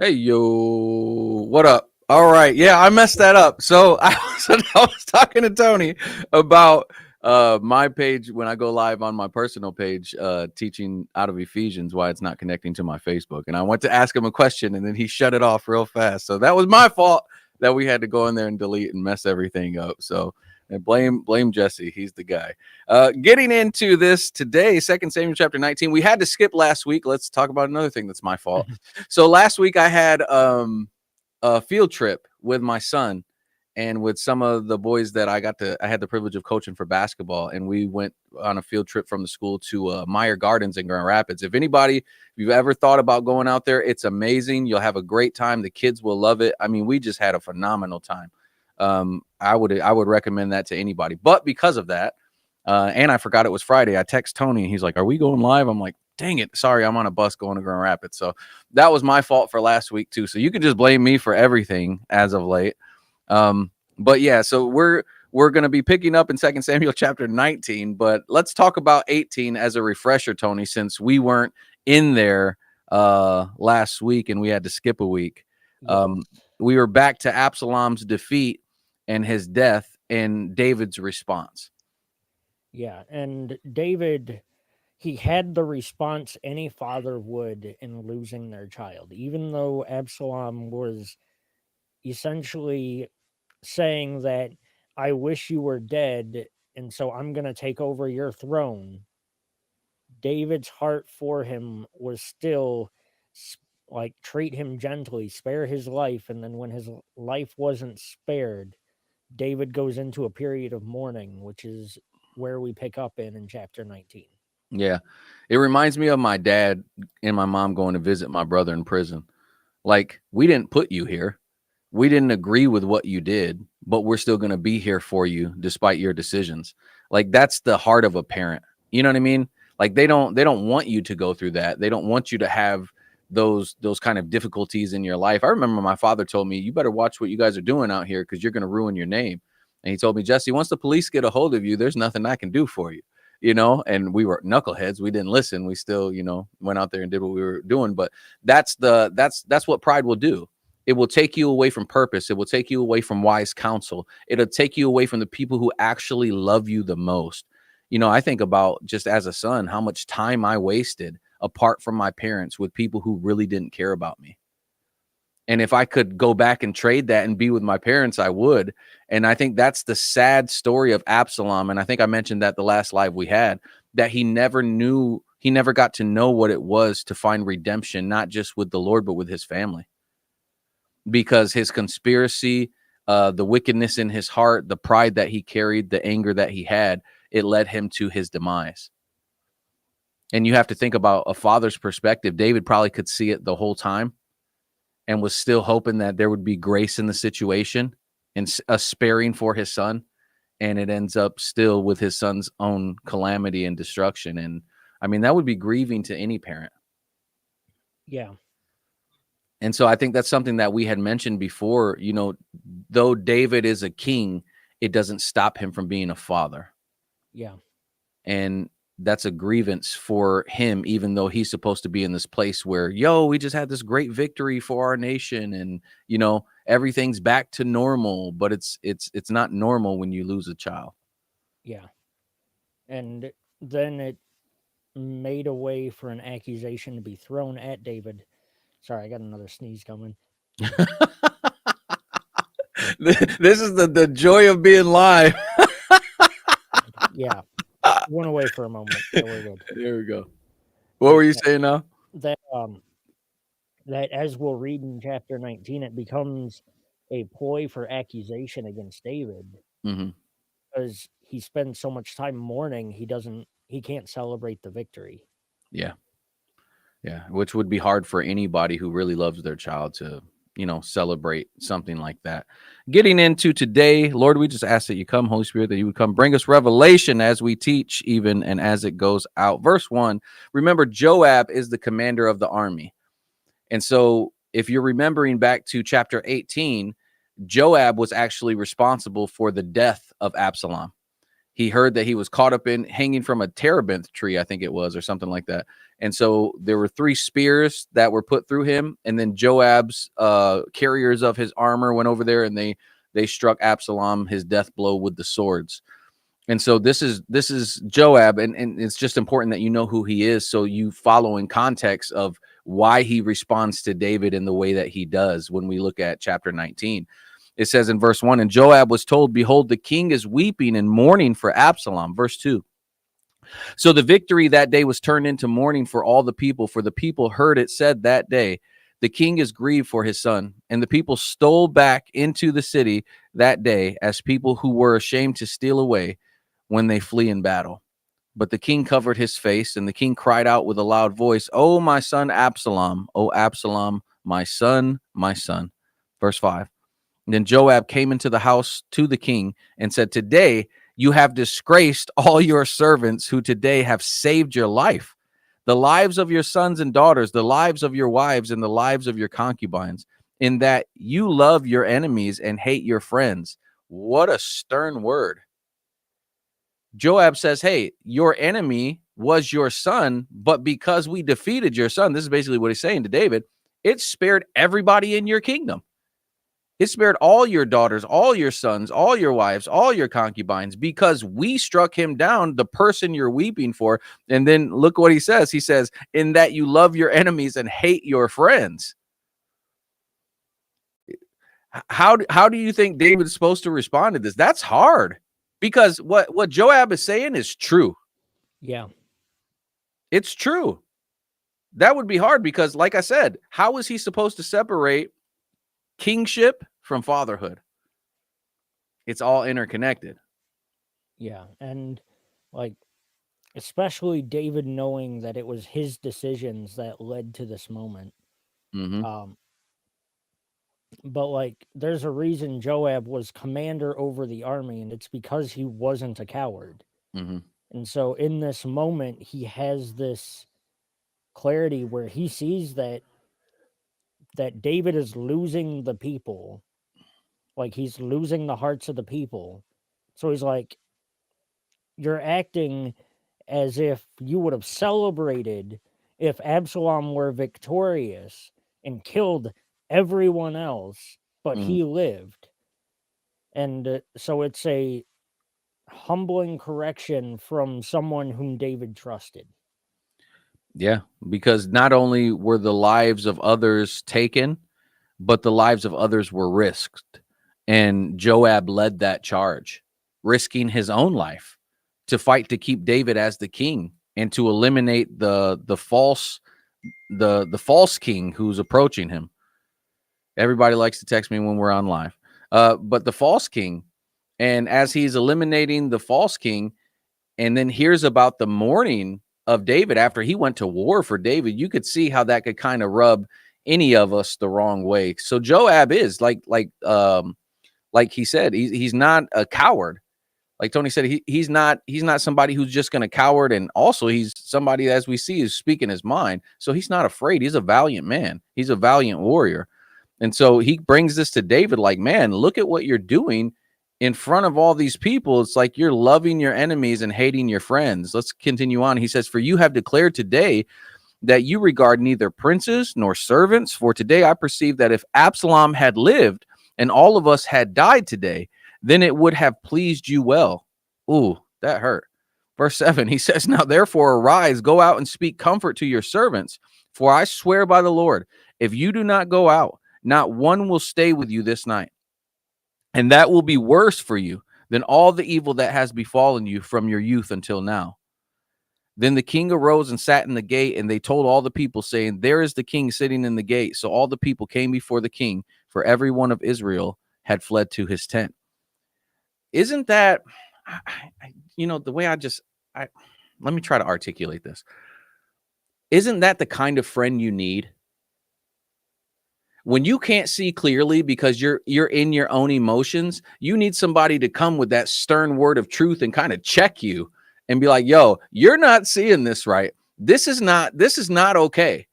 Hey, yo, what up? All right, yeah, I messed that up. So I was talking to Tony about my page when I go live on my personal page, teaching out of Ephesians why it's not connecting to my Facebook. And I went to ask him a question, and then he shut it off real fast. So that was my fault that we had to go in there and delete and mess everything up. So and blame Jesse. He's the guy. Getting into this today, 2 Samuel chapter 19. We had to skip last week. Let's talk about another thing that's my fault. So last week I had a field trip with my son and with some of the boys that I had the privilege of coaching for basketball, and we went on a field trip from the school to Meyer Gardens in Grand Rapids. If you've ever thought about going out there, it's amazing. You'll have a great time. The kids will love it. I mean, we just had a phenomenal time. I would recommend that to anybody. But because of that, and I forgot it was Friday, I text Tony and he's like, "Are we going live?" I'm like, "Dang it, sorry, I'm on a bus going to Grand Rapids." So that was my fault for last week too. So you can just blame me for everything as of late. But yeah, so we're going to be picking up in 2 Samuel chapter 19, but let's talk about 18 as a refresher, Tony, since we weren't in there last week and we had to skip a week. We were back to Absalom's defeat and his death and David's response. Yeah, and David, he had the response any father would in losing their child, even though Absalom was essentially saying that I wish you were dead, and so I'm going to take over your throne. David's heart for him was still like treat him gently, spare his life, and then when his life wasn't spared, David goes into a period of mourning, which is where we pick up in chapter 19. Yeah. It reminds me of my dad and my mom going to visit my brother in prison. Like, we didn't put you here. We didn't agree with what you did, but we're still going to be here for you despite your decisions. Like, that's the heart of a parent. You know what I mean? Like, they don't want you to go through that. They don't want you to have those kind of difficulties in your life. I remember my father told me, "You better watch what you guys are doing out here because you're going to ruin your name." And he told me, "Jesse, once the police get a hold of you, there's nothing I can do for you." And we were knuckleheads. We didn't listen. We still, went out there and did what we were doing. But that's what pride will do. It will take you away from purpose. It will take you away from wise counsel. It'll take you away from the people who actually love you the most. I think about, just as a son, how much time I wasted apart from my parents with people who really didn't care about me. And if I could go back and trade that and be with my parents, I would. And I think that's the sad story of Absalom. And I think I mentioned that the last live we had, that he never got to know what it was to find redemption, not just with the Lord, but with his family. Because his conspiracy, the wickedness in his heart, the pride that he carried, the anger that he had, it led him to his demise. And you have to think about a father's perspective. David probably could see it the whole time and was still hoping that there would be grace in the situation and a sparing for his son. And it ends up still with his son's own calamity and destruction. And I mean, that would be grieving to any parent. Yeah. And so I think that's something that we had mentioned before. Though David is a king, it doesn't stop him from being a father. Yeah. And that's a grievance for him, even though he's supposed to be in this place where, we just had this great victory for our nation and, everything's back to normal, but it's not normal when you lose a child. Yeah. And then it made a way for an accusation to be thrown at David. Sorry, I got another sneeze coming. This is the joy of being live. Yeah. Went away for a moment. So we're good. There we go. What were you saying now? That that as we'll read in chapter 19, it becomes a ploy for accusation against David. Mm-hmm. Because he spends so much time mourning, he can't celebrate the victory. Yeah. Yeah. Which would be hard for anybody who really loves their child to, celebrate something like that. Getting into today, Lord, we just ask that you come, Holy Spirit, that you would come bring us revelation as we teach, even and as it goes out. Verse 1, remember, Joab is the commander of the army. And so if you're remembering back to chapter 18, Joab was actually responsible for the death of Absalom. he heard that he was caught up in hanging from a terebinth tree, I think it was, or something like that. And so there were 3 spears that were put through him, and then Joab's carriers of his armor went over there, and they struck Absalom his death blow with the swords. And so this is Joab, and it's just important that you know who he is, so you follow in context of why he responds to David in the way that he does when we look at chapter 19. It says in verse 1, and Joab was told, behold, the king is weeping and mourning for Absalom. Verse 2. So the victory that day was turned into mourning for all the people, for the people heard it said that day, the king is grieved for his son. And the people stole back into the city that day as people who were ashamed to steal away when they flee in battle. But the king covered his face, and the king cried out with a loud voice, "Oh, my son Absalom, oh, Absalom, my son, my son." Verse 5. And then Joab came into the house to the king and said, today you have disgraced all your servants who today have saved your life, the lives of your sons and daughters, the lives of your wives, and the lives of your concubines, in that you love your enemies and hate your friends. What a stern word. Joab says, hey, your enemy was your son, but because we defeated your son, this is basically what he's saying to David, it spared everybody in your kingdom. It spared all your daughters, all your sons, all your wives, all your concubines, because we struck him down, the person you're weeping for. And then look what he says. He says, in that you love your enemies and hate your friends. How do you think David's supposed to respond to this? That's hard, because what Joab is saying is true. Yeah. It's true. That would be hard because, like I said, how is he supposed to separate kingship from fatherhood? It's all interconnected. Yeah. And like, especially David knowing that it was his decisions that led to this moment. Mm-hmm. But like, there's a reason Joab was commander over the army, and it's because he wasn't a coward. Mm-hmm. And so in this moment, he has this clarity where he sees that David is losing the people. Like, he's losing the hearts of the people. So he's like, you're acting as if you would have celebrated if Absalom were victorious and killed everyone else, but Mm-hmm. he lived. And so it's a humbling correction from someone whom David trusted. Yeah, because not only were the lives of others taken, but the lives of others were risked. And Joab led that charge, risking his own life to fight to keep David as the king and to eliminate the false king who's approaching him. Everybody likes to text me when we're on live. But the false king, and as he's eliminating the false king, and then hears about the mourning of David after he went to war for David, you could see how that could kind of rub any of us the wrong way. So Joab is like he said, he's not a coward. Like Tony said, he's not somebody who's just going to coward. And also he's somebody, as we see, is speaking his mind. So he's not afraid. He's a valiant man. He's a valiant warrior. And so he brings this to David like, man, look at what you're doing in front of all these people. It's like you're loving your enemies and hating your friends. Let's continue on. He says, for you have declared today that you regard neither princes nor servants. For today I perceive that if Absalom had lived and all of us had died today, then it would have pleased you well. Ooh, that hurt. Verse 7, he says, now therefore arise, go out and speak comfort to your servants. For I swear by the Lord, if you do not go out, not one will stay with you this night. And that will be worse for you than all the evil that has befallen you from your youth until now. Then the king arose and sat in the gate, and they told all the people, saying, there is the king sitting in the gate. So all the people came before the king, for every one of Israel had fled to his tent. Isn't that, the way let me try to articulate this. Isn't that the kind of friend you need? When you can't see clearly because you're in your own emotions, you need somebody to come with that stern word of truth and kind of check you and be like, yo, you're not seeing this right. This is not okay.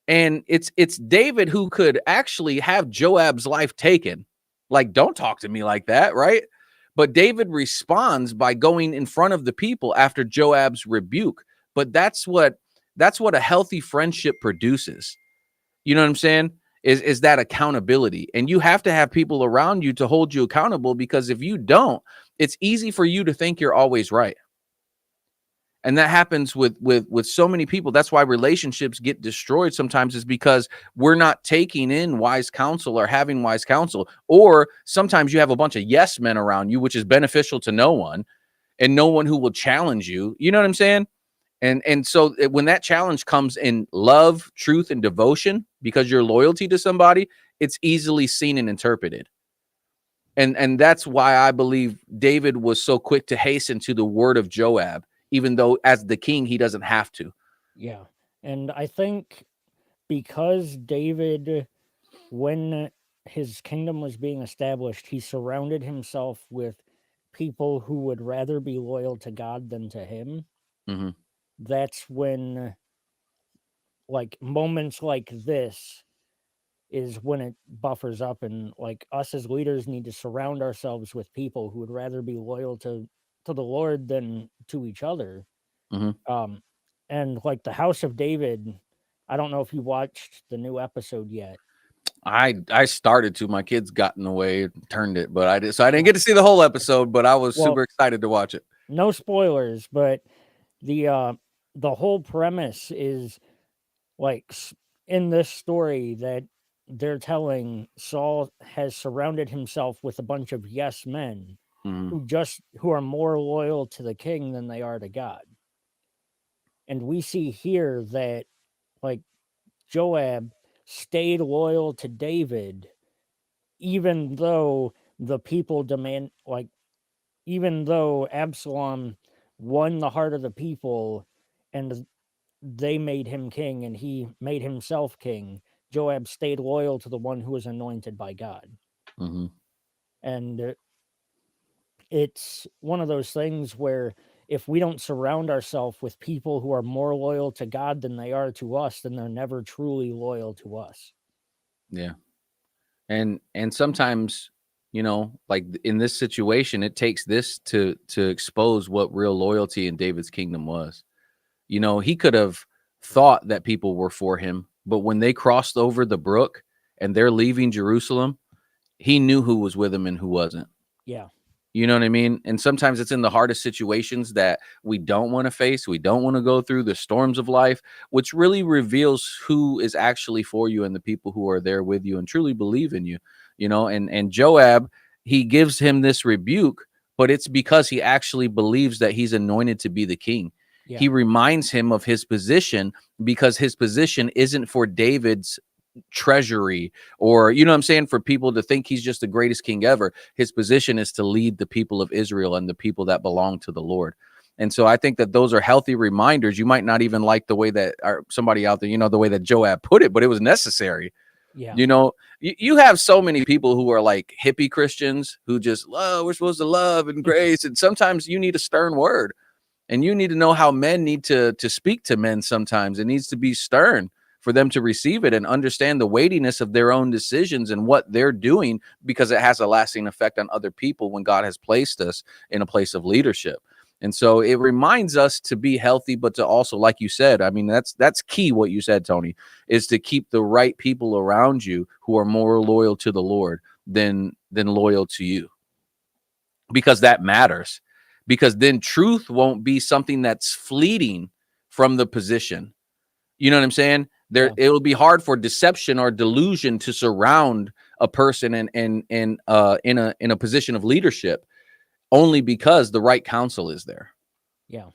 And it's David who could actually have Joab's life taken. Like, don't talk to me like that, right? But David responds by going in front of the people after Joab's rebuke. But that's what a healthy friendship produces. You know what I'm saying? Is that accountability. And you have to have people around you to hold you accountable, because if you don't, it's easy for you to think you're always right. And that happens with so many people. That's why relationships get destroyed sometimes, is because we're not taking in wise counsel or having wise counsel. Or sometimes you have a bunch of yes men around you, which is beneficial to no one, and no one who will challenge you. You know what I'm saying? And so when that challenge comes in love, truth, and devotion, because your loyalty to somebody, it's easily seen and interpreted. And that's why I believe David was so quick to hasten to the word of Joab, even though as the king, he doesn't have to. Yeah. And I think because David, when his kingdom was being established, he surrounded himself with people who would rather be loyal to God than to him. Mm-hmm. That's when, like, moments like this is when it buffers up, and like us as leaders need to surround ourselves with people who would rather be loyal to the Lord than to each other. Mm-hmm. Um, and like the House of David, I don't know if you watched the new episode yet. I started to. My kids got in the way, turned it, but I did. So I didn't Yeah. get to see the whole episode, but I was Well, super excited to watch it. no spoilers, but the whole premise is like in this story that they're telling, Saul has surrounded himself with a bunch of yes men Mm-hmm. who are more loyal to the king than they are to God. And we see here that like Joab stayed loyal to David, even though the people demand, like, even though Absalom won the heart of the people and they made him king and he made himself king, Joab stayed loyal to the one who was anointed by God. Mm-hmm. And it's one of those things where if we don't surround ourselves with people who are more loyal to God than they are to us, then they're never truly loyal to us. Yeah. And sometimes, like in this situation, it takes this to expose what real loyalty in David's kingdom was. He could have thought that people were for him, but when they crossed over the brook and they're leaving Jerusalem, he knew who was with him and who wasn't. Yeah. You know what I mean? And sometimes it's in the hardest situations that we don't want to face. We don't want to go through the storms of life, which really reveals who is actually for you and the people who are there with you and truly believe in you. And Joab, he gives him this rebuke, but it's because he actually believes that he's anointed to be the king. Yeah. He reminds him of his position, because his position isn't for David's treasury, or what I'm saying, for people to think he's just the greatest king ever. His position is to lead the people of Israel and the people that belong to the Lord. And so I think that those are healthy reminders. You might not even like the way that, or somebody out there, the way that Joab put it, but it was necessary. Yeah. You have so many people who are like hippie Christians who just love, we're supposed to love and grace. And sometimes you need a stern word, and you need to know how men need to speak to men. Sometimes it needs to be stern for them to receive it and understand the weightiness of their own decisions and what they're doing, because it has a lasting effect on other people when God has placed us in a place of leadership. And so it reminds us to be healthy, but to also, like you said, I mean, that's key. What you said, Tony, is to keep the right people around you who are more loyal to the Lord than loyal to you, because that matters. Because then truth won't be something that's fleeting from the position. You know what I'm saying? Yeah. It'll be hard for deception or delusion to surround a person in a position of leadership, only because the right counsel is there. Yeah.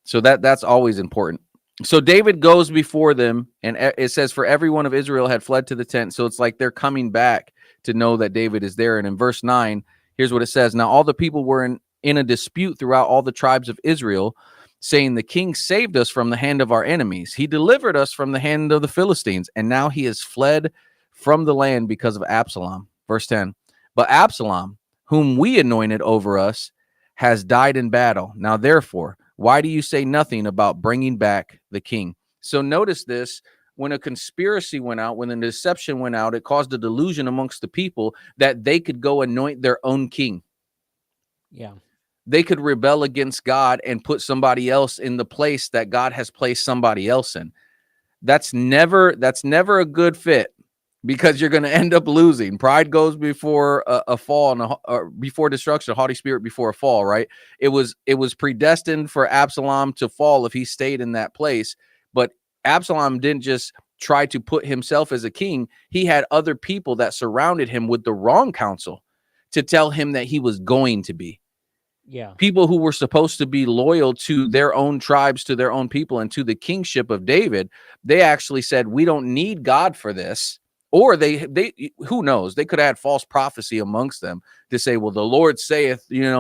So that's always important. So David goes before them, and it says, for every one of Israel had fled to the tent. So it's like they're coming back to know that David is there. And in verse 9, here's what it says. Now all the people were in a dispute throughout all the tribes of Israel, saying, the king saved us from the hand of our enemies. He delivered us from the hand of the Philistines. And now he has fled from the land because of Absalom. Verse 10, but Absalom, whom we anointed over us, has died in battle. Now, therefore, why do you say nothing about bringing back the king? So notice this. When a conspiracy went out, when the deception went out, it caused a delusion amongst the people that they could go anoint their own king. Yeah. They could rebel against God and put somebody else in the place that God has placed somebody else in. That's never a good fit, because you're going to end up losing. Pride goes before a fall, and before destruction, a haughty spirit before a fall, right? It was predestined for Absalom to fall if he stayed in that place. But Absalom didn't just try to put himself as a king. He had other people that surrounded him with the wrong counsel to tell him that he was going to be. Yeah. People who were supposed to be loyal to their own tribes, to their own people, and to the kingship of David, they actually said, we don't need God for this. Or they who knows, they could have had false prophecy amongst them to say, well, the Lord saith, you're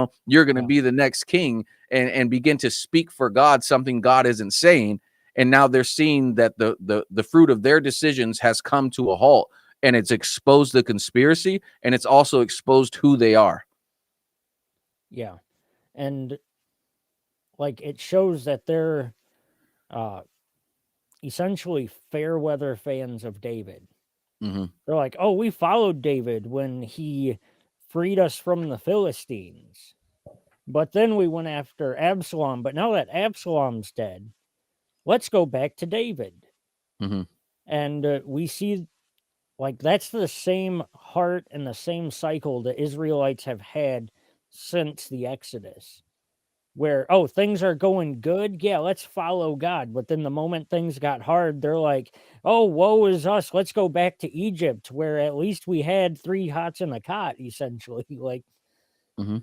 going to Yeah. be the next king, and begin to speak for God something God isn't saying. And now they're seeing that the fruit of their decisions has come to a halt, and it's exposed the conspiracy, and it's also exposed who they are. Yeah. And like it shows that they're uh essentially fair weather fans of David. Mm-hmm. They're like, "Oh, we followed David when he freed us from the Philistines. But then we went after Absalom, but now that Absalom's dead, let's go back to David." Mm-hmm. And we see like that's the same heart and the same cycle the Israelites have had since the Exodus. Where, oh, things are going good, yeah, let's follow God. But then the moment things got hard, they're like, oh, woe is us, let's go back to Egypt, where at least we had 3 hots in a cot, essentially. Like, Mm-hmm.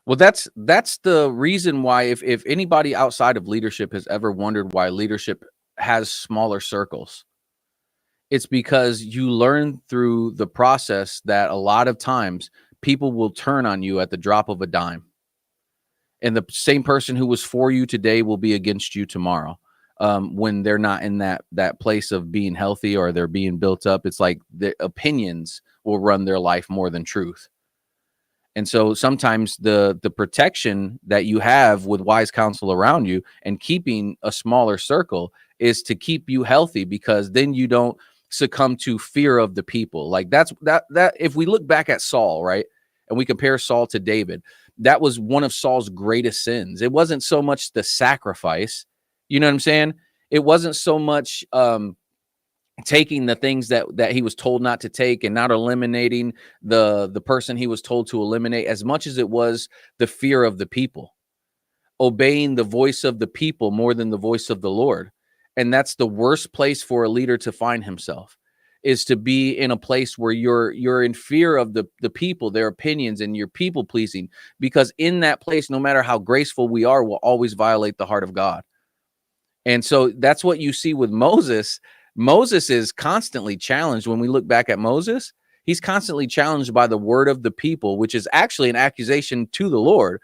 Well, that's the reason why, if anybody outside of leadership has ever wondered why leadership has smaller circles, it's because you learn through the process that a lot of times people will turn on you at the drop of a dime. And the same person who was for you today will be against you tomorrow. When they're not in that place of being healthy, or they're being built up, it's like the opinions will run their life more than truth. And so sometimes the protection that you have with wise counsel around you and keeping a smaller circle is to keep you healthy, because then you don't succumb to fear of the people. Like that if we look back at Saul, right? And we compare Saul to David, that was one of Saul's greatest sins. It wasn't so much the sacrifice, you know what I'm saying? It wasn't so much taking the things that he was told not to take, and not eliminating the person he was told to eliminate, as much as it was the fear of the people, obeying the voice of the people more than the voice of the Lord. And that's the worst place for a leader to find himself, is to be in a place where you're in fear of the people, their opinions, and you're people pleasing, because in that place, no matter how graceful we are, we'll always violate the heart of God. And so that's what you see with Moses. Moses is constantly challenged. When we look back at Moses, he's constantly challenged by the word of the people, which is actually an accusation to the Lord.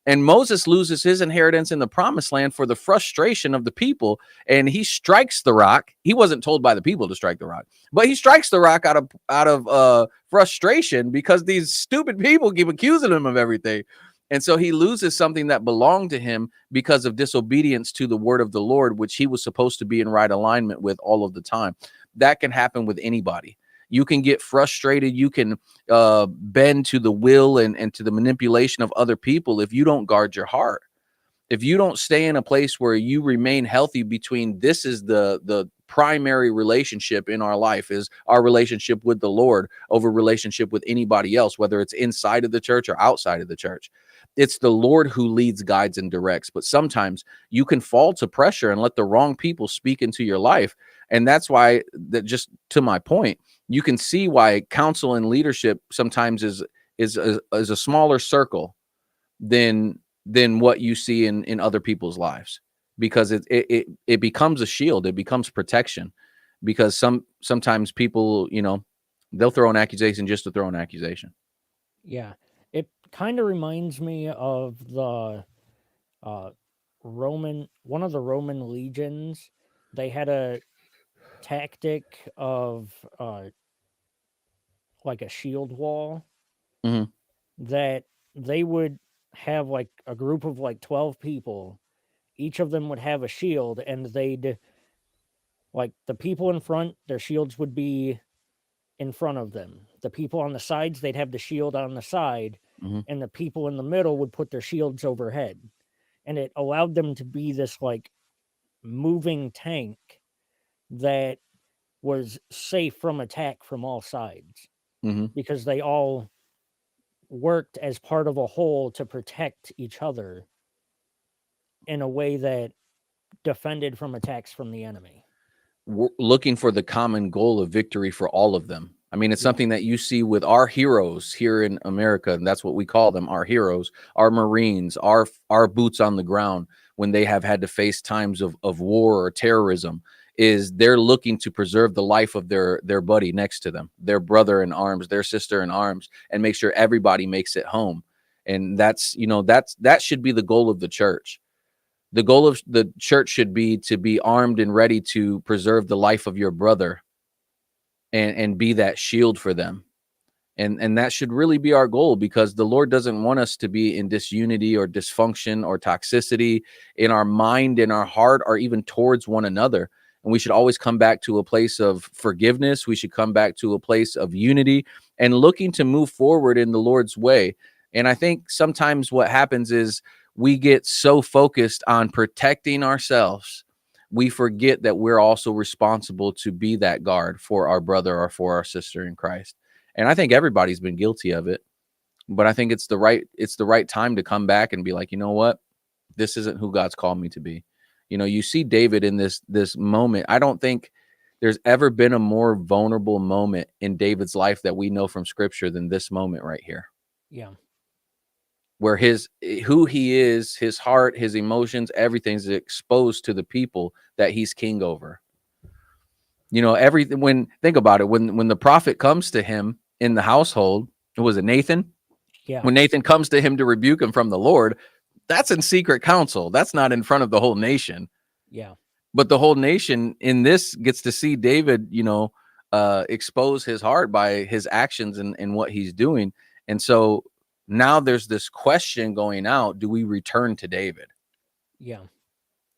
And Moses loses his inheritance in the promised land for the frustration of the people, and he strikes the rock. He wasn't told by the people to strike the rock, but he strikes the rock out of frustration, because these stupid people keep accusing him of everything. And so he loses something that belonged to him because of disobedience to the word of the Lord, which he was supposed to be in right alignment with all of the time. That can happen with anybody. You can get frustrated. You can bend to the will and to the manipulation of other people if you don't guard your heart. If you don't stay in a place where you remain healthy between, this is the primary relationship in our life, is our relationship with the Lord over relationship with anybody else, whether it's inside of the church or outside of the church. It's the Lord who leads, guides, and directs. But sometimes you can fall to pressure and let the wrong people speak into your life. And that's why, that, just to my point, you can see why counsel and leadership sometimes is a smaller circle than what you see in other people's lives, because it becomes a shield, it becomes protection, because sometimes people, they'll throw an accusation just to throw an accusation. yeah, it kind of reminds me of the uh, one of the Roman legions. They had a tactic of like a shield wall Hmm. that they would have like a group of like 12 people. Each of them would have a shield, and they'd like the people in front, their shields would be in front of them. The people on the sides, they'd have the shield on the side. Hmm. and the people in the middle would put their shields overhead. And it allowed them to be this like moving tank that was safe from attack from all sides Hmm. because they all worked as part of a whole to protect each other in a way that defended from attacks from the enemy. Looking for the common goal of victory for all of them. I mean, it's Yeah. something that you see with our heroes here in America, and that's what we call them, our heroes, our Marines, our boots on the ground when they have had to face times of war or terrorism, is they're looking to preserve the life of their buddy next to them, their brother in arms, their sister in arms, and make sure everybody makes it home. And that's, that should be the goal of the church. The goal of the church should be to be armed and ready to preserve the life of your brother, and be that shield for them. And that should really be our goal, because the Lord doesn't want us to be in disunity or dysfunction or toxicity in our mind, in our heart, or even towards one another. And we should always come back to a place of forgiveness. We should come back to a place of unity and looking to move forward in the Lord's way. And I think sometimes what happens is we get so focused on protecting ourselves, we forget that we're also responsible to be that guard for our brother or for our sister in Christ. And I think everybody's been guilty of it, but I think it's the right time to come back and be like, you know what, this isn't who God's called me to be. You see David in this moment. I don't think there's ever been a more vulnerable moment in David's life that we know from scripture than this moment right here, Yeah. where who he is, his heart, his emotions, everything's exposed to the people that he's king over. Everything. When think about it, when the prophet comes to him in the household, was it Nathan? Yeah. When Nathan comes to him to rebuke him from the Lord, that's in secret counsel. That's not in front of the whole nation. Yeah. But the whole nation in this gets to see David, expose his heart by his actions and what he's doing. And so now there's this question going out: do we return to David? Yeah.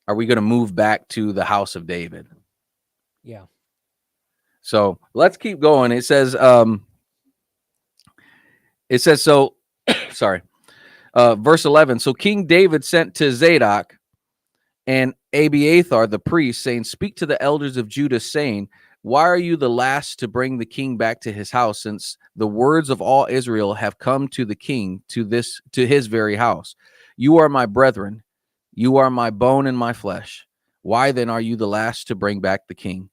Are we going to move back to the house of David? Yeah. So let's keep going. It says so. Sorry. Verse 11. So King David sent to Zadok and Abiathar the priest, saying, speak to the elders of Judah, saying, why are you the last to bring the king back to his house, since the words of all Israel have come to the king, to his very house? You are my brethren, you are my bone and my flesh. Why then are you the last to bring back the king?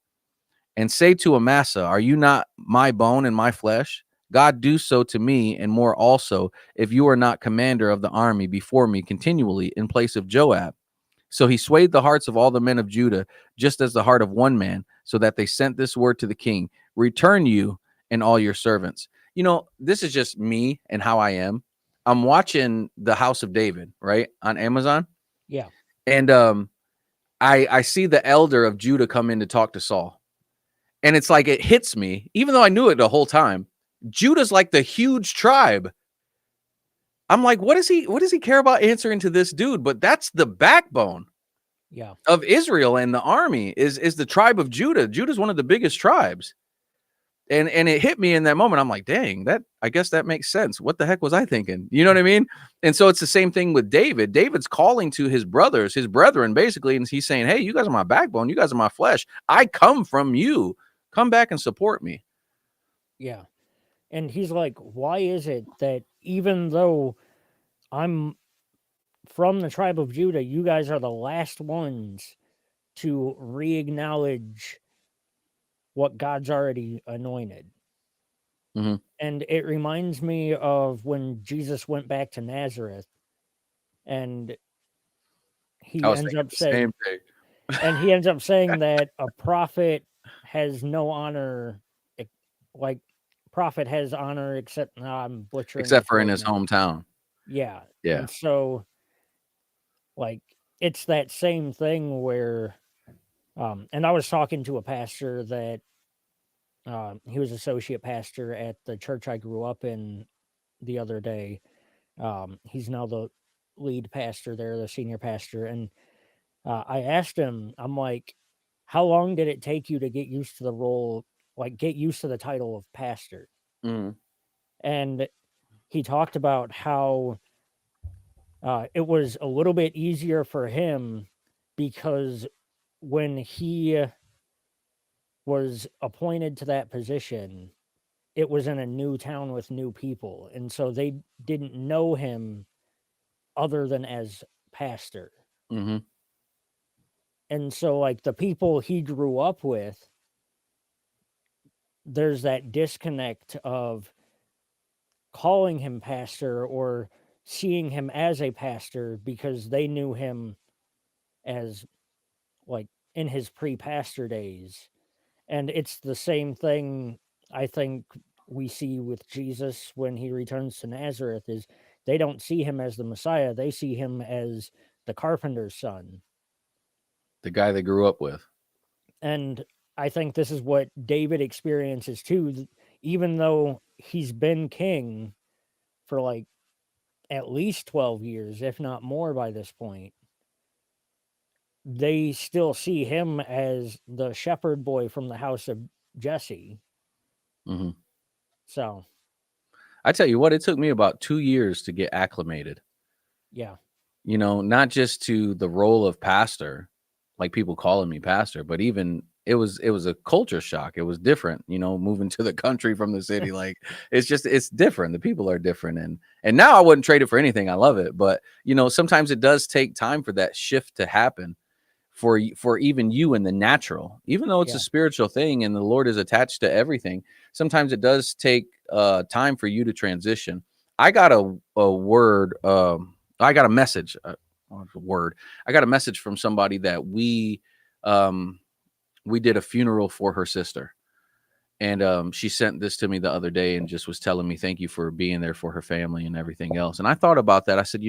And say to Amasa, are you not my bone and my flesh? God do so to me and more also, if you are not commander of the army before me continually in place of Joab. So he swayed the hearts of all the men of Judah, just as the heart of one man, so that they sent this word to the king: return you and all your servants. This is just me and how I am. I'm watching The House of David, right, on Amazon. Yeah. And I see the elder of Judah come in to talk to Saul. And it's like it hits me, even though I knew it the whole time. Judah's like the huge tribe. I'm like, what does he care about answering to this dude? But that's the backbone Yeah. of Israel, and the army is the tribe of Judah. Judah's one of the biggest tribes. And it hit me in that moment. I'm like, dang, that I guess that makes sense. What the heck was I thinking? You know what I mean? And so it's the same thing with David. David's calling to his brothers, his brethren, basically, and he's saying, hey, you guys are my backbone, you guys are my flesh. I come from you. Come back and support me. Yeah. And he's like, why is it that even though I'm from the tribe of Judah, you guys are the last ones to re-acknowledge what God's already anointed? Mm-hmm. And it reminds me of when Jesus went back to Nazareth and I he was ends thinking up the same saying thing. and he ends up saying that a prophet has no honor, like prophet has honor except, no, I'm butchering Except his for in word his now. hometown. Yeah. Yeah. And so like it's that same thing where and I was talking to a pastor that he was associate pastor at the church I grew up in the other day. He's now the lead pastor there, the senior pastor. And I asked him, I'm like, how long did it take you to get used to the role, like get used to the title of pastor? Mm-hmm. And he talked about how it was a little bit easier for him because when he was appointed to that position, it was in a new town with new people. And so they didn't know him other than as pastor. Mm-hmm. And so, like, the people he grew up with, there's that disconnect of calling him pastor or seeing him as a pastor because they knew him as, like, in his pre-pastor days. And it's the same thing I think we see with Jesus when he returns to Nazareth is they don't see him as the Messiah, they see him as the carpenter's son. The guy they grew up with. And I think this is what David experiences too. Even though he's been king for like at least 12 years, if not more by this point, they still see him as the shepherd boy from the house of Jesse. Mm-hmm. So, I tell you what, it took me about 2 years to get acclimated. yeah. Not just to the role of pastor, like people calling me pastor, but even it was a culture shock. It was different, moving to the country from the city. Like it's different. The people are different. And now I wouldn't trade it for anything. I love it. But sometimes it does take time for that shift to happen for even you in the natural, even though it's a Yeah. spiritual thing and the Lord is attached to everything. Sometimes it does take time for you to transition. I got a word. I got a message. I got a message from somebody that we did a funeral for her sister, and she sent this to me the other day and just was telling me thank you for being there for her family and everything else. And I thought about that. I said,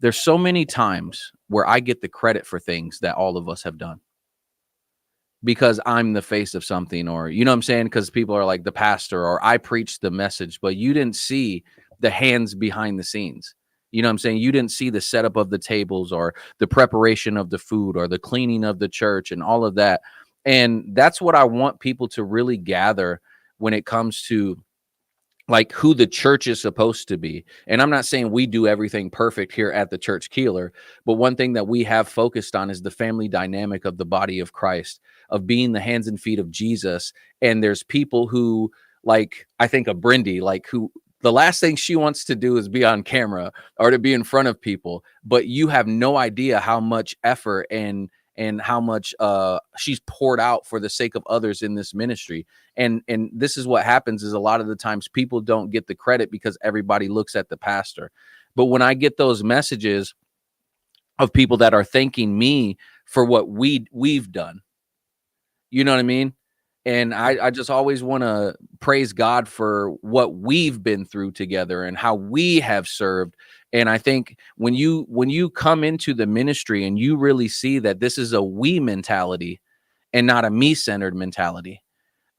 there's so many times where I get the credit for things that all of us have done because I'm the face of something, or you know what I'm saying? Because people are like the pastor, or I preached the message, but you didn't see the hands behind the scenes. You know what I'm saying? You didn't see the setup of the tables or the preparation of the food or the cleaning of the church and all of that. And that's what I want people to really gather when it comes to like who the church is supposed to be. And I'm not saying we do everything perfect here at the Church Keeler, but one thing that we have focused on is the family dynamic of the body of Christ, of being the hands and feet of Jesus. And there's people who, like, I think of Brindy, like who the last thing she wants to do is be on camera or to be in front of people, but you have no idea how much effort and how much she's poured out for the sake of others in this ministry. And this is what happens is a lot of the times people don't get the credit because everybody looks at the pastor. But when I get those messages of people that are thanking me for what we've done, you know what I mean? And I just always want to praise God for what we've been through together and how we have served. And I think when you come into the ministry and you really see that this is a we mentality and not a me-centered mentality,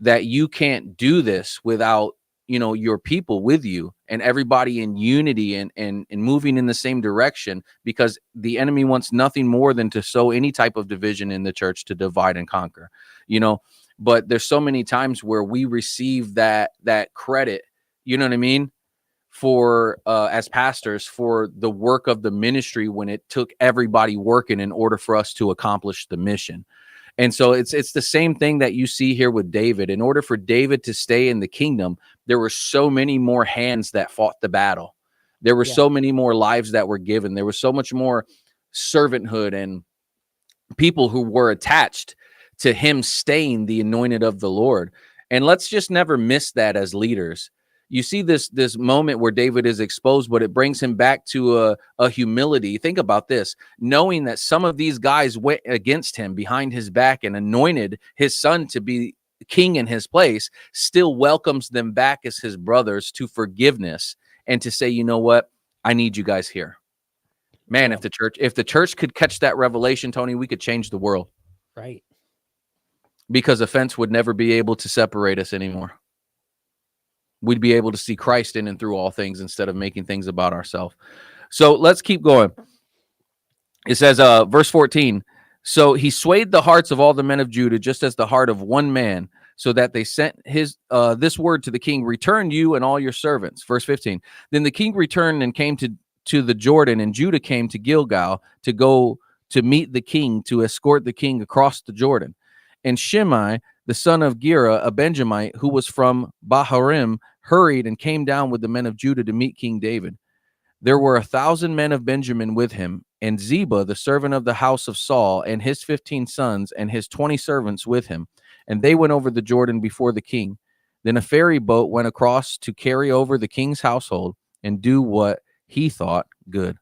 that you can't do this without your people with you and everybody in unity and moving in the same direction, because the enemy wants nothing more than to sow any type of division in the church, to divide and conquer. But there's so many times where we receive that credit, you know what I mean, for as pastors, for the work of the ministry when it took everybody working in order for us to accomplish the mission. And so it's the same thing that you see here with David. In order for David to stay in the kingdom, there were so many more hands that fought the battle. There were so many more lives that were given. There was so much more servanthood and people who were attached to him staying the anointed of the Lord. And let's just never miss that as leaders. You see this moment where David is exposed, but it brings him back to a humility. Think about this, knowing that some of these guys went against him behind his back and anointed his son to be king in his place, still welcomes them back as his brothers to forgiveness and to say, you know what? I need you guys here. Man, Yeah. if the church could catch that revelation, Tony, we could change the world. Right. Because offense would never be able to separate us anymore. We'd be able to see Christ in and through all things instead of making things about ourselves. So let's keep going. It says, verse 14, so he swayed the hearts of all the men of Judah, just as the heart of one man so that they sent this word to the king: return you and all your servants. Verse 15. Then the king returned and came to the Jordan, and Judah came to Gilgal to go to meet the king, to escort the king across the Jordan. And Shimei, the son of Gera, a Benjamite, who was from Baharim, hurried and came down with the men of Judah to meet King David. There were 1,000 men of Benjamin with him, and Ziba, the servant of the house of Saul, and his 15 sons, and his 20 servants with him. And they went over the Jordan before the king. Then a ferry boat went across to carry over the king's household and do what he thought good.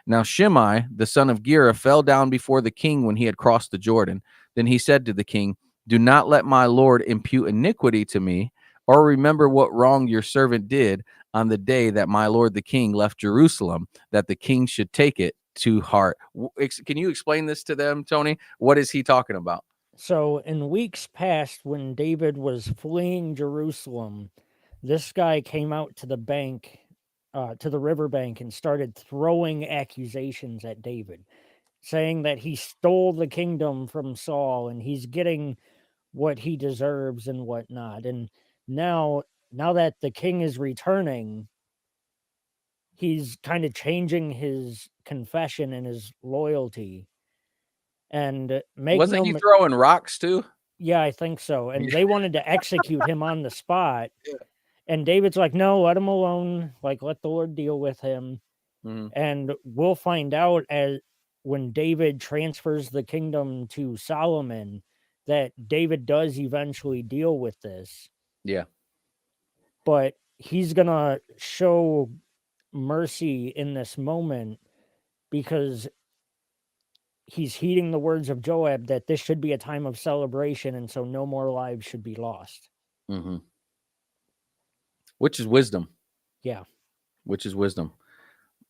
Now Shimei, the son of Gera, fell down before the king when he had crossed the Jordan. Then he said to the king, do not let my lord impute iniquity to me, or remember what wrong your servant did on the day that my lord the king left Jerusalem, that the king should take it to heart. Can you explain this to them, Tony? What is he talking about? So, in weeks past, when David was fleeing Jerusalem, this guy came out to the bank, to the riverbank, and started throwing accusations at David, saying that he stole the kingdom from Saul and he's getting what he deserves and whatnot. And now that the king is returning, he's kind of changing his confession and his loyalty. And make Wasn't no he mi- throwing rocks too? Yeah, I think so. And they wanted to execute him on the spot. Yeah. And David's like, no, let him alone. Like, let the Lord deal with him. Mm-hmm. And we'll find out as when David transfers the kingdom to Solomon that David does eventually deal with this. Yeah. But he's going to show mercy in this moment because he's heeding the words of Joab that this should be a time of celebration, and so no more lives should be lost. Mm-hmm. Which is wisdom. Yeah. Which is wisdom.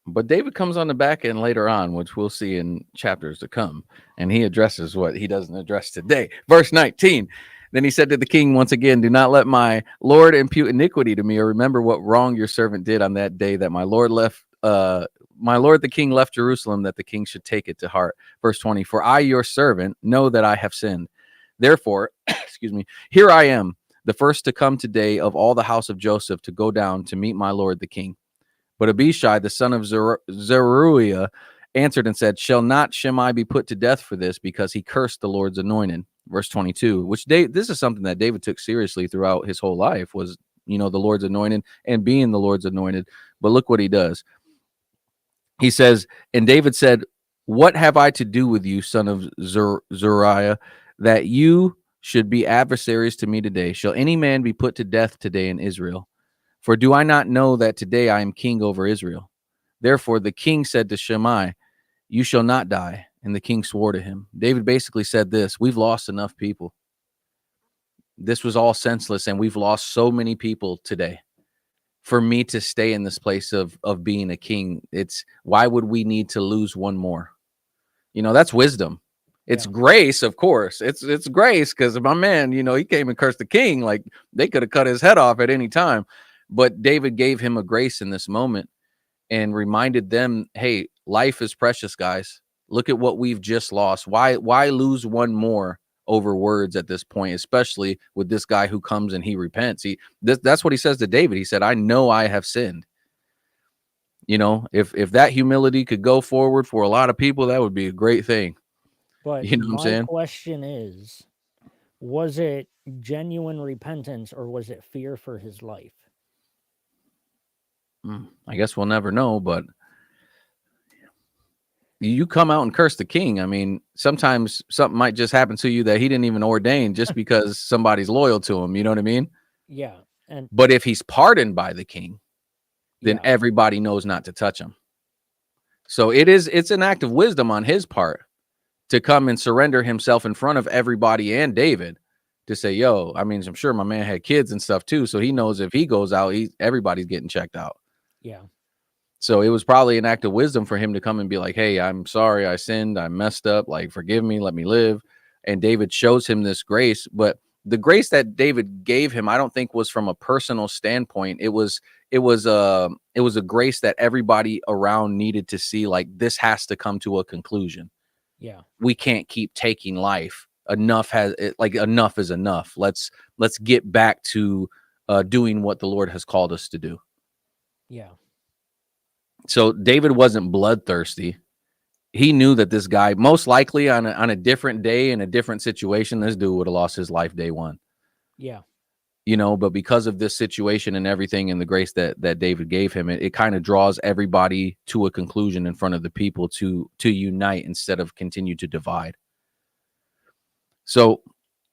But David comes on the back end later on, which we'll see in chapters to come, and he addresses what he doesn't address today. Verse 19. Then he said to the king once again, do not let my lord impute iniquity to me, or remember what wrong your servant did on that day that my lord the king left Jerusalem, that the king should take it to heart. Verse 20. For I, your servant, know that I have sinned. Therefore, excuse me, here I am, the first to come today of all the house of Joseph to go down to meet my lord the king. But Abishai, the son of Zeruiah, answered and said, shall not Shimei be put to death for this, because he cursed the Lord's anointed? Verse 22, which this is something that David took seriously throughout his whole life, was, the Lord's anointed and being the Lord's anointed. But look what he does. He says, and David said, what have I to do with you, son of Zeruiah, that you should be adversaries to me today? Shall any man be put to death today in Israel? For do I not know that today I am king over Israel? Therefore the king said to Shimei, you shall not die. And the king swore to him. David basically said this: we've lost enough people. This was all senseless, and we've lost so many people today. For me to stay in this place of being a king, why would we need to lose one more? That's wisdom. It's grace, of course. It's grace, because my man, he came and cursed the king. Like, they could have cut his head off at any time. But David gave him a grace in this moment and reminded them, hey, life is precious, guys. Look at what we've just lost. Why lose one more over words at this point, especially with this guy who comes and he repents? That's what he says to David. He said, I know I have sinned. If that humility could go forward for a lot of people, that would be a great thing. But You know what I'm saying? question is, was it genuine repentance or was it fear for his life? I guess we'll never know, but you come out and curse the king. I mean, sometimes something might just happen to you that he didn't even ordain, just because somebody's loyal to him. You know what I mean? Yeah. But if he's pardoned by the king, then everybody knows not to touch him. So it's an act of wisdom on his part to come and surrender himself in front of everybody and David to say, yo, I mean, I'm sure my man had kids and stuff too. So he knows if he goes out, everybody's getting checked out. Yeah. So it was probably an act of wisdom for him to come and be like, hey, I'm sorry, I sinned, I messed up, like, forgive me, let me live. And David shows him this grace. But the grace that David gave him, I don't think was from a personal standpoint. It was a grace that everybody around needed to see, like, this has to come to a conclusion. Yeah. We can't keep taking life. Enough is enough. Let's let's get back to doing what the Lord has called us to do. Yeah. So David wasn't bloodthirsty. He knew that this guy, most likely on a different day in a different situation, this dude would have lost his life day one. Yeah. But because of this situation and everything and the grace that David gave him, it kind of draws everybody to a conclusion in front of the people to unite instead of continue to divide. So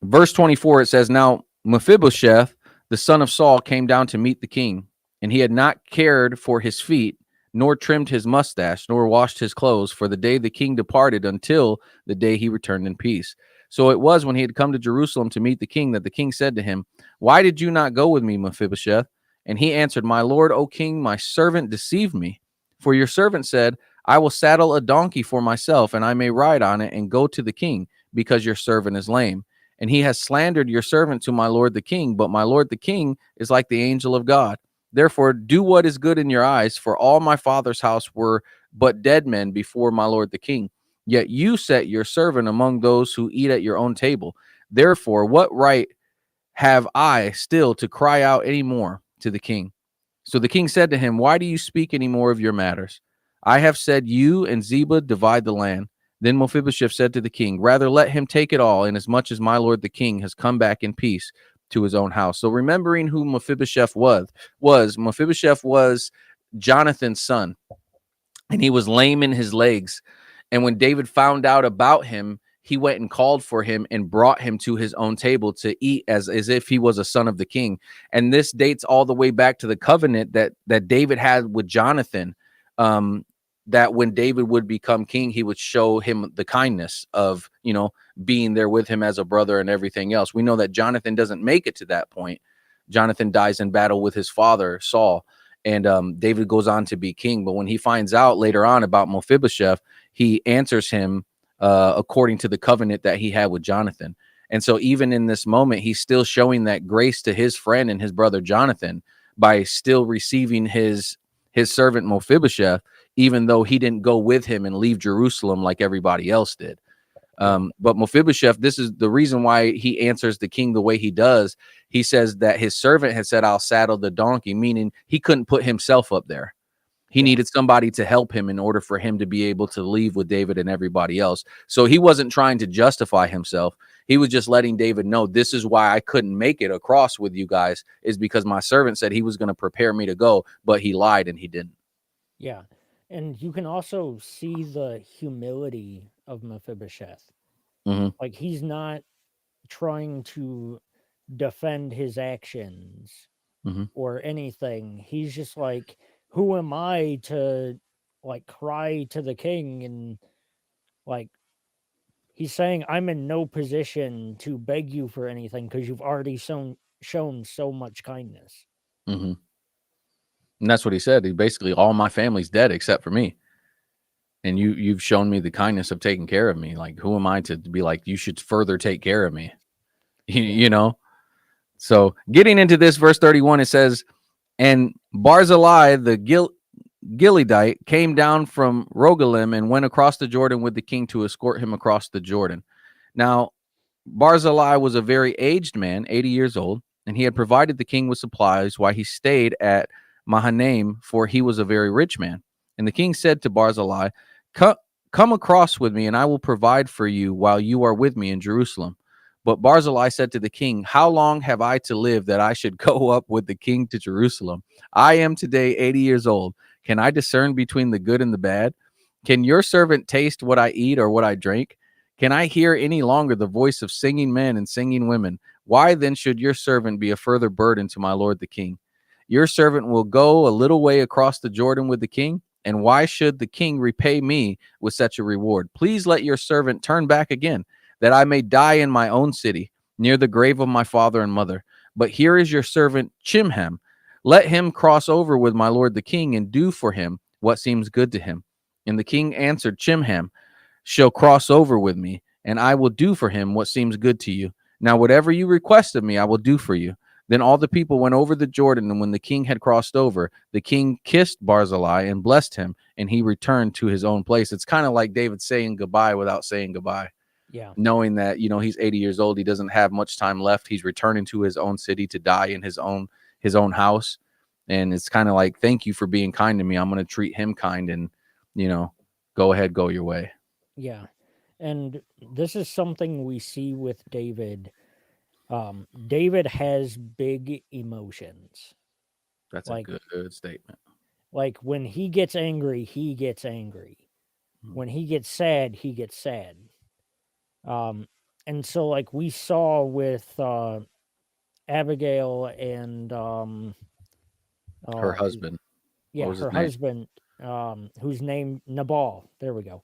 verse 24, it says, now Mephibosheth, the son of Saul, came down to meet the king, and he had not cared for his feet, nor trimmed his mustache, nor washed his clothes, for the day the king departed until the day he returned in peace. So it was when he had come to Jerusalem to meet the king that the king said to him, why did you not go with me, Mephibosheth? And he answered, my lord, O king, my servant deceived me. For your servant said, I will saddle a donkey for myself, and I may ride on it and go to the king, because your servant is lame. And he has slandered your servant to my lord the king, but my lord the king is like the angel of God. Therefore, do what is good in your eyes, for all my father's house were but dead men before my lord the king. Yet you set your servant among those who eat at your own table. Therefore, what right have I still to cry out any more to the king? So the king said to him, why do you speak any more of your matters? I have said, you and Ziba divide the land. Then Mephibosheth said to the king, rather let him take it all, inasmuch as my lord the king has come back in peace to his own house. So remembering who Mephibosheth was Mephibosheth was Jonathan's son, and he was lame in his legs. And when David found out about him, he went and called for him and brought him to his own table to eat as if he was a son of the king. And this dates all the way back to the covenant that David had with Jonathan, that when David would become king, he would show him the kindness of, being there with him as a brother and everything else. We know that Jonathan doesn't make it to that point. Jonathan dies in battle with his father, Saul. And David goes on to be king. But when he finds out later on about Mephibosheth, he answers him according to the covenant that he had with Jonathan. And so even in this moment, he's still showing that grace to his friend and his brother Jonathan by still receiving his servant Mephibosheth, even though he didn't go with him and leave Jerusalem like everybody else did. But Mephibosheth, this is the reason why he answers the king the way he does. He says that his servant had said, I'll saddle the donkey, meaning he couldn't put himself up there. He needed somebody to help him in order for him to be able to leave with David and everybody else. So he wasn't trying to justify himself. He was just letting David know, this is why I couldn't make it across with you guys, is because my servant said he was going to prepare me to go, but he lied and he didn't. Yeah. And you can also see the humility of Mephibosheth. Mm-hmm. Like, he's not trying to defend his actions or anything. He's just like, who am I to like cry to the king? And like, he's saying, I'm in no position to beg you for anything because you've already shown so much kindness. Mm-hmm. And that's what he said. He basically, all my family's dead except for me. And you've shown me the kindness of taking care of me. Like, who am I to be like, you should further take care of me? You know? So getting into this, verse 31, it says, and Barzillai, the Gileadite, came down from Rogelim and went across the Jordan with the king to escort him across the Jordan. Now, Barzillai was a very aged man, 80 years old, and he had provided the king with supplies while he stayed at Mahanaim, for he was a very rich man. And the king said to Barzillai, come across with me, and I will provide for you while you are with me in Jerusalem. But Barzillai said to the king, how long have I to live that I should go up with the king to Jerusalem? I am today 80 years old. Can I discern between the good and the bad? Can your servant taste what I eat or what I drink? Can I hear any longer the voice of singing men and singing women? Why then should your servant be a further burden to my lord the king? Your servant will go a little way across the Jordan with the king, and why should the king repay me with such a reward? Please let your servant turn back again, that I may die in my own city, near the grave of my father and mother. But here is your servant Chimham. Let him cross over with my lord the king and do for him what seems good to him. And the king answered, Chimham shall cross over with me, and I will do for him what seems good to you. Now, whatever you request of me, I will do for you. Then all the people went over the Jordan, and when the king had crossed over, the king kissed Barzillai and blessed him, and he returned to his own place. It's kind of like David saying goodbye without saying goodbye. Yeah. knowing that, you know, he's 80 years old. He doesn't have much time left. He's returning to his own city to die in his own house. And it's kind of like, thank you for being kind to me. I'm going to treat him kind and, you know, go ahead, go your way. Yeah. And this is something we see with David. David has big emotions. That's a Like good statement. like when he gets angry, he gets angry. Mhm. When he gets sad, he gets sad. Um, and so like we saw with Abigail and Her oh husband, what yeah, was his her name? husband, who's named Nabal. There we go.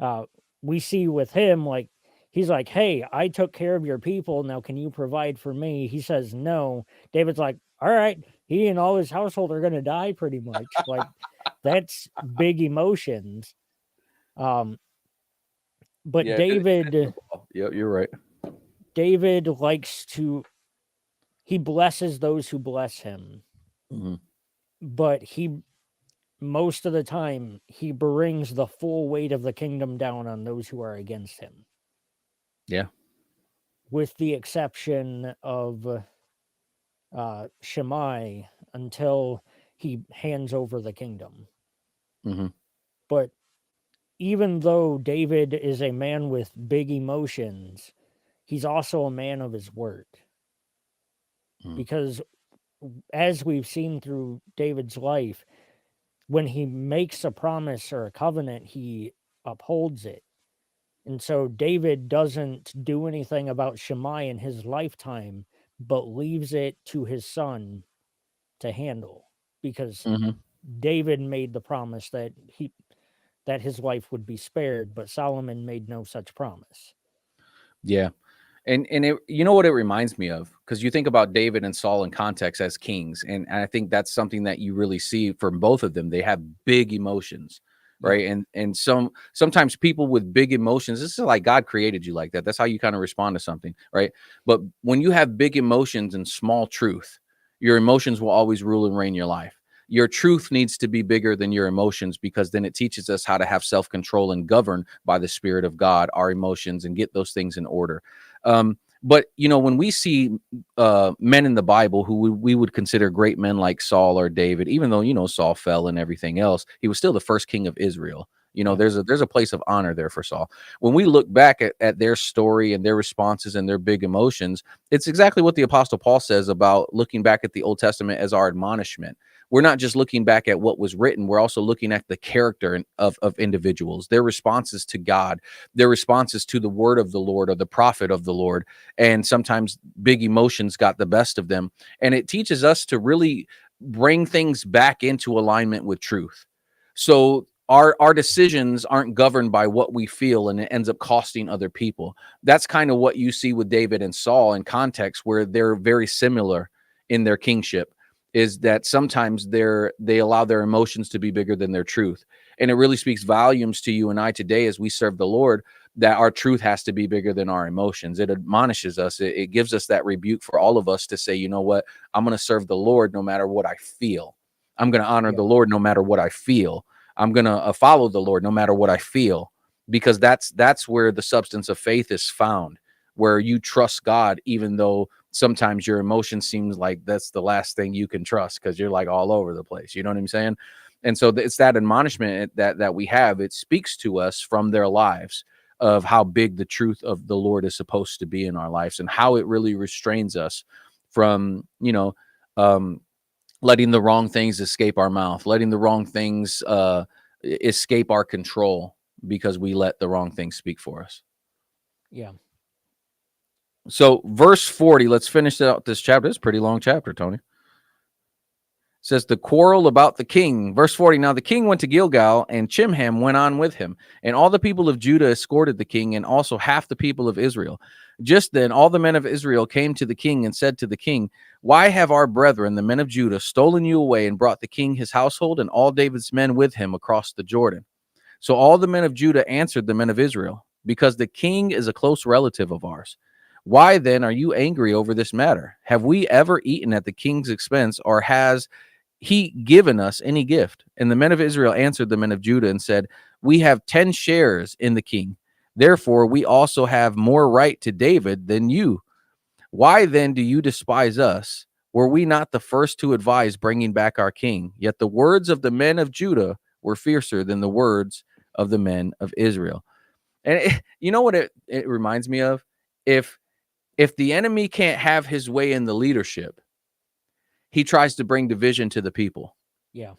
Uh, we see with him like he's like, "Hey, I took care of your people. Now can you provide for me?" He says no. David's like, "All right, he and all his household are gonna die pretty much." Like that's big emotions. Um, but Yeah, it is the David ball. Yep, you're right. David likes to he blesses those who bless him, Hmm. but he most of the time he brings the full weight of the kingdom down on those who are against him, Yeah. with the exception of Shammai until he hands over the kingdom. Hmm. But even though David is a man with big emotions, he's also a man of his word. Hmm. Because as we've seen through David's life, when he makes a promise or a covenant, he upholds it. And so David doesn't do anything about Shammai in his lifetime, but leaves it to his son to handle because Hmm. David made the promise that his life would be spared, but Solomon made no such promise. Yeah. And it, you know what it reminds me of, because you think about David and Saul in context as kings, and I think that's something that you really see from both of them. They have big emotions, Yeah. right? And sometimes people with big emotions, this is like God created you like that. That's how you kind of respond to something, right? But when you have big emotions and small truth, your emotions will always rule and reign your life. Your truth needs to be bigger than your emotions, because then it teaches us how to have self-control and govern by the Spirit of God our emotions and get those things in order. But you know, when we see men in the Bible who we would consider great men like Saul or David, even though, you know, Saul fell and everything else, he was still the first king of Israel. You know, Yeah. there's a place of honor there for Saul. When we look back at their story and their responses and their big emotions, it's exactly what the Apostle Paul says about looking back at the Old Testament as our admonishment. We're not just looking back at what was written, we're also looking at the character of individuals, their responses to God, their responses to the word of the Lord or the prophet of the Lord. And sometimes big emotions got the best of them. And it teaches us to really bring things back into alignment with truth. So our decisions aren't governed by what we feel, and it ends up costing other people. That's kind of what you see with David and Saul in context, where they're very similar in their kingship, is that sometimes they allow their emotions to be bigger than their truth. And it really speaks volumes to you and I today as we serve the Lord, that our truth has to be bigger than our emotions. It admonishes us. It gives us that rebuke for all of us to say, you know what, I'm going to serve the Lord no matter what I feel. I'm going to honor Yeah. the Lord no matter what I feel. I'm going to follow the Lord no matter what I feel, because that's where the substance of faith is found, where you trust God even though sometimes your emotion seems like that's the last thing you can trust, because you're like all over the place. You know what I'm saying? And so it's that admonishment that we have. It speaks to us from their lives of how big the truth of the Lord is supposed to be in our lives, and how it really restrains us from, you know, um, letting the wrong things escape our mouth, letting the wrong things escape our control, because we let the wrong things speak for us. Yeah. So verse 40, let's finish out this chapter. It's a pretty long chapter, Tony. Says the quarrel about the king. Verse 40, now the king went to Gilgal, and Chimham went on with him, and all the people of Judah escorted the king, and also half the people of Israel. Just then all the men of Israel came to the king and said to the king, why have our brethren, the men of Judah, stolen you away and brought the king his household and all David's men with him across the Jordan? So all the men of Judah answered the men of Israel, because the king is a close relative of ours. Why then are you angry over this matter? Have we ever eaten at the king's expense, or has he given us any gift? And the men of Israel answered the men of Judah and said, we have 10 shares in the king. Therefore, we also have more right to David than you. Why then do you despise us? Were we not the first to advise bringing back our king? Yet the words of the men of Judah were fiercer than the words of the men of Israel. And you know what it reminds me of? If the enemy can't have his way in the leadership, he tries to bring division to the people. Yeah.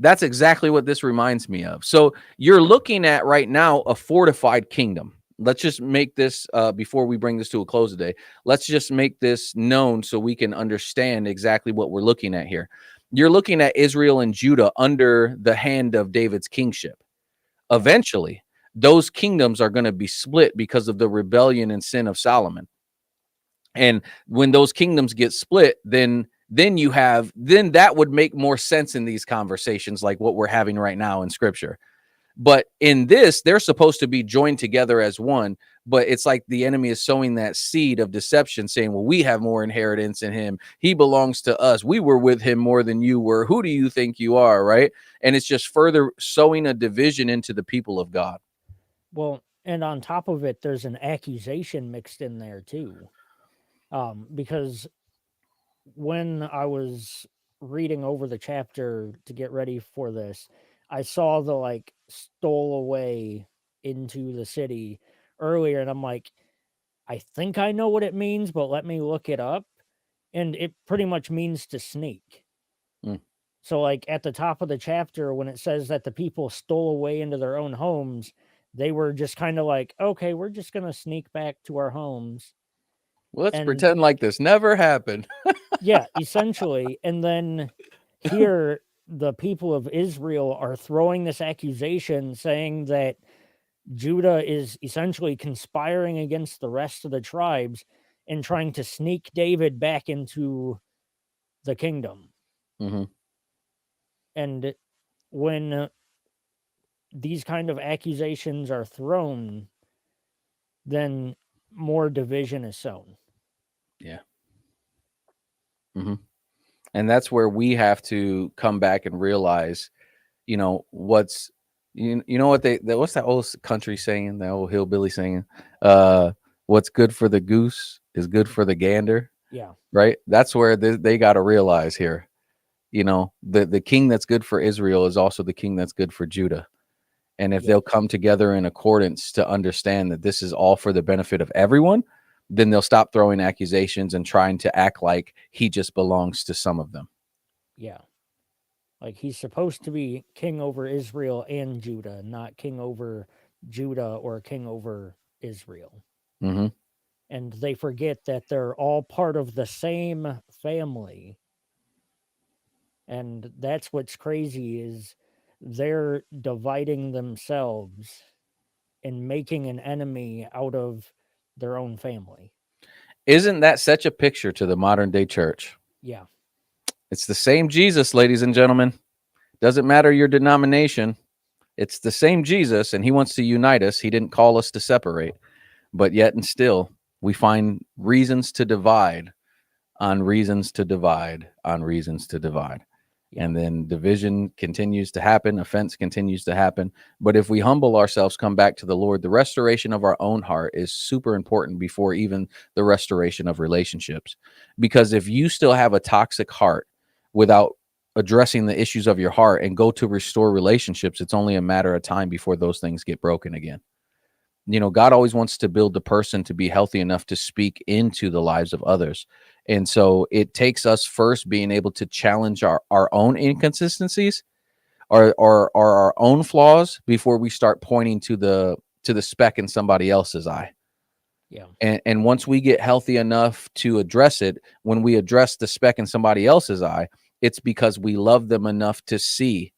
That's exactly what this reminds me of. So you're looking at right now a fortified kingdom. Let's just make this, before we bring this to a close today, let's just make this known so we can understand exactly what we're looking at here. You're looking at Israel and Judah under the hand of David's kingship. Yeah. Eventually, those kingdoms are going to be split because of the rebellion and sin of Solomon. And when those kingdoms get split, then that would make more sense in these conversations like what we're having right now in scripture. But in this, they're supposed to be joined together as one. But it's like the enemy is sowing that seed of deception, saying, well, we have more inheritance in him. He belongs to us. We were with him more than you were. Who do you think you are? Right. And it's just further sowing a division into the people of God. Well, and on top of it, there's an accusation mixed in there too. Because when I was reading over the chapter to get ready for this, I saw the like stole away into the city earlier, and I'm like, I think I know what it means, but let me look it up. And it pretty much means to sneak. Mm. So, like at the top of the chapter, when it says that the people stole away into their own homes, they were just kind of like, okay, we're just going to sneak back to our homes. Let's And pretend like this never happened. yeah, essentially. And then here, the people of Israel are throwing this accusation saying that Judah is essentially conspiring against the rest of the tribes and trying to sneak David back into the kingdom. Mm-hmm. And when these kind of accusations are thrown, then more division is sown. Yeah. Mm-hmm. And that's where we have to come back and realize, you know, what's you know what what's that old country saying, that old hillbilly saying, what's good for the goose is good for the gander. Yeah. Right. That's where they got to realize here, you know, the king that's good for Israel is also the king that's good for Judah. And if they'll come together in accordance to understand that this is all for the benefit of everyone, then they'll stop throwing accusations and trying to act like he just belongs to some of them. Yeah. Like he's supposed to be king over Israel and Judah, not king over Judah or king over Israel. Mm-hmm. And they forget that they're all part of the same family. And that's what's crazy is they're dividing themselves and making an enemy out of their own family. Isn't that such a picture to the modern day church? Yeah. It's the same Jesus, ladies and gentlemen. Doesn't matter your denomination. It's the same Jesus, and he wants to unite us. He didn't call us to separate. But yet and still, we find reasons to divide on reasons to divide on reasons to divide. Yeah. And then division continues to happen, offense continues to happen. But if we humble ourselves, come back to the Lord, the restoration of our own heart is super important before even the restoration of relationships. Because if you still have a toxic heart without addressing the issues of your heart and go to restore relationships, it's only a matter of time before those things get broken again. You know, God always wants to build the person to be healthy enough to speak into the lives of others. And so it takes us first being able to challenge our own inconsistencies or our own flaws before we start pointing to the speck in somebody else's eye. Yeah. And once we get healthy enough to address it, when we address the speck in somebody else's eye, it's because we love them enough to see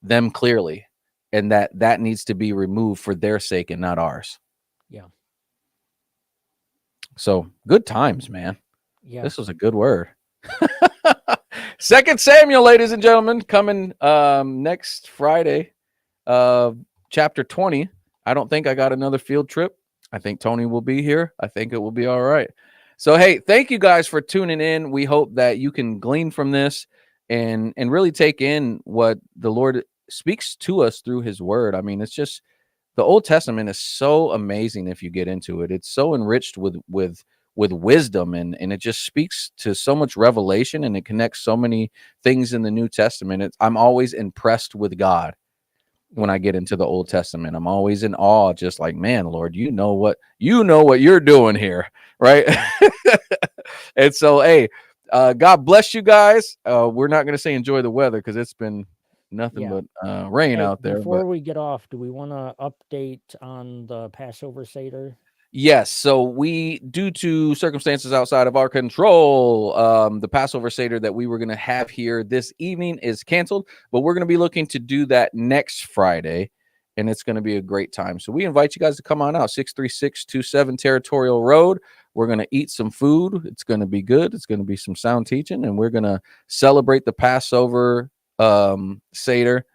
them clearly, and that needs to be removed for their sake and not ours. Yeah. So good times, man. Yeah. This was a good word. 2 Samuel, ladies and gentlemen, coming next Friday, chapter 20. I don't think I got another field trip. I think Tony will be here. I think it will be all right. So, hey, thank you guys for tuning in. We hope that you can glean from this and really take in what the Lord speaks to us through his word. I mean, it's just the Old Testament is so amazing if you get into it. It's so enriched with wisdom, and it just speaks to so much revelation, and it connects so many things in the New Testament. I'm always impressed with God when Yeah. I get into the Old Testament. I'm always in awe, just like, man, Lord, you know what you're doing here, right? Yeah. And so, hey, God bless you guys. We're not going to say enjoy the weather because it's been nothing Yeah. but rain Hey, out there. But before we get off, do we want to update on the Passover Seder? yes, so we, due to circumstances outside of our control, the Passover Seder that we were going to have here this evening is canceled, but we're going to be looking to do that next Friday, and it's going to be a great time. So we invite you guys to come on out, 63627 Territorial Road. We're going to eat some food. It's going to be good. It's going to be some sound teaching, and we're going to celebrate the Passover Seder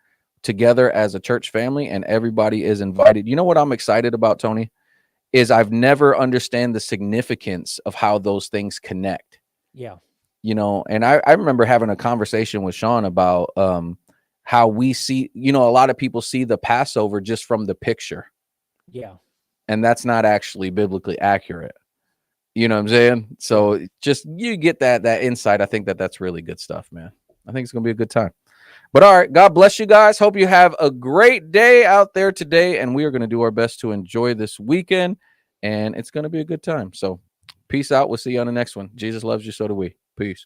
together as a church family, and everybody is invited. You know what I'm excited about, Tony? Is I've never understand the significance of how those things connect, Yeah. and I remember having a conversation with Sean about how we see, a lot of people see the Passover just from the picture, Yeah. and that's not actually biblically accurate. You know what I'm saying? Yeah. So just you get that insight. I think that's really good stuff, man. I think it's gonna be a good time. But all right, God bless you guys. Hope you have a great day out there today. And we are going to do our best to enjoy this weekend. And it's going to be a good time. So peace out. We'll see you on the next one. Jesus loves you. So do we. Peace.